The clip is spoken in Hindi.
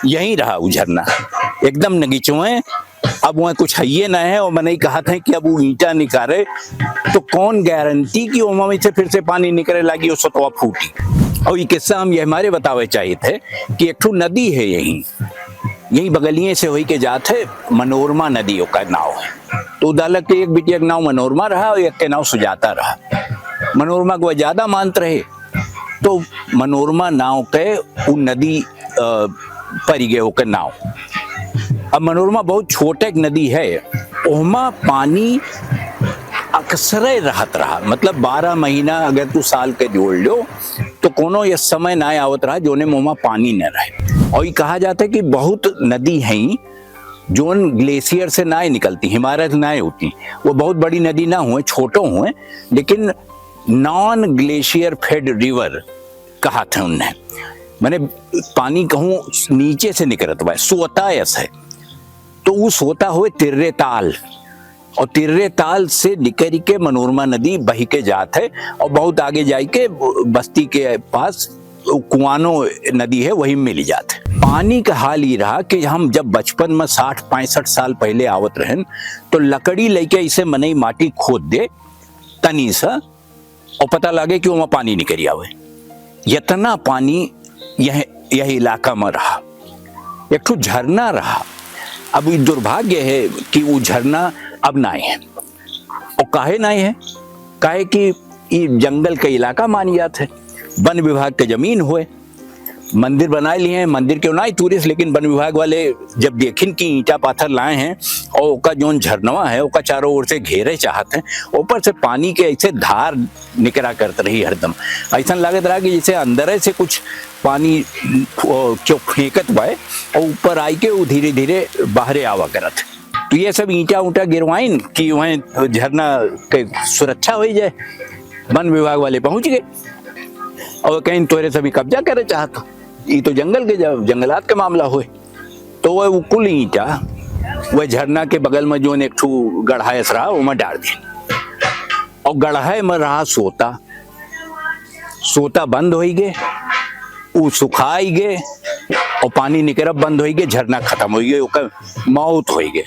यहीं रहा वो झरना एकदम नगीचुए। अब वहाँ कुछ है ना है, और मैंने कहा था कि अब वो ईंटा निकाले तो कौन गारंटी कि वहाँ में से फिर से पानी निकले लगी और सतवा फूटी। और ये किस्सा हम ये हमारे बतावे चाहिए थे कि एक नदी है यही बगलिए से होई के जाते मनोरमा नदी का नाव है। तो उदालक के एक बिटिया का नाव मनोरमा रहा और एक के नाव सुजाता रहा। मनोरमा को ज्यादा मानते रहे तो मनोरमा नाव के वो नदी परी गए होकर नाव। अब मनोरमा बहुत छोटे एक नदी है, ओहमा पानी अक्सर रहत रहा, मतलब 12 महीना अगर तू साल के जोड़ लो तो कोनो ये समय ना आवत रहा जोने मोमा पानी न रहे। और ये कहा जाता है कि बहुत नदी हैं जोन ग्लेशियर से ना निकलती, हिमालय से ना होती, वो बहुत बड़ी नदी ना हुए, छोटो हुए, लेकिन नॉन ग्लेशियर फेड रिवर कहा था उन्हें। मैंने पानी कहूँ नीचे से निकलत हुआ सोता ऐसे, तो वो सोता हुए तिर्रे ताल, और तिर्रे ताल से निकल के मनोरमा नदी बही के जात है और बहुत आगे जाए के बस्ती के पास कुआनो नदी है वही मिल जाते। पानी का हाल ये रहा कि हम जब बचपन में 60-65 साल पहले आवत रहन तो लकड़ी लेके इसे मनई माटी खोद दे तनी सा और पता लगे कि वहां पानी निकल आवे। इतना पानी यह इलाका में रहा। एक ठो झरना रहा। अब ये दुर्भाग्य है कि वो झरना अब ना है। और काहे ना है? काहे कि ये जंगल का इलाका मानी जात है, वन विभाग के जमीन हुए, मंदिर बनाए लिए हैं, मंदिर क्यों ना टूरिस्ट, लेकिन वन विभाग वाले जब देखिन कि ईंटा पाथर लाए हैं और उसका जोन झरनवा है उसका चारों ओर से घेरे चाहते हैं, ऊपर से पानी के ऐसे धार निकला करते रही हरदम, ऐसा लागत रहा कि जैसे अंदर से कुछ पानी क्यों फेंकत बाए और ऊपर आई के वो धीरे धीरे बाहर आवा करत। तो ये सब ईंटा ऊंटा गिरवाइन कि वहाँ झरना के सुरक्षा हो जाए। वन विभाग वाले पहुंच गए और कहीं तोरे सभी कब्जा करे चाहत, ये तो जंगल के जंगलात के मामला हुए। तो वह कुल ईंटा वह झरना के बगल में जो एक गढ़ायस रहा वो में डाल दी, और गढ़ाए में रहा सोता। सोता बंद हो गए, वो सुखाई गए और पानी निकलब बंद हो गए, झरना खत्म हो गए, मौत हो गए।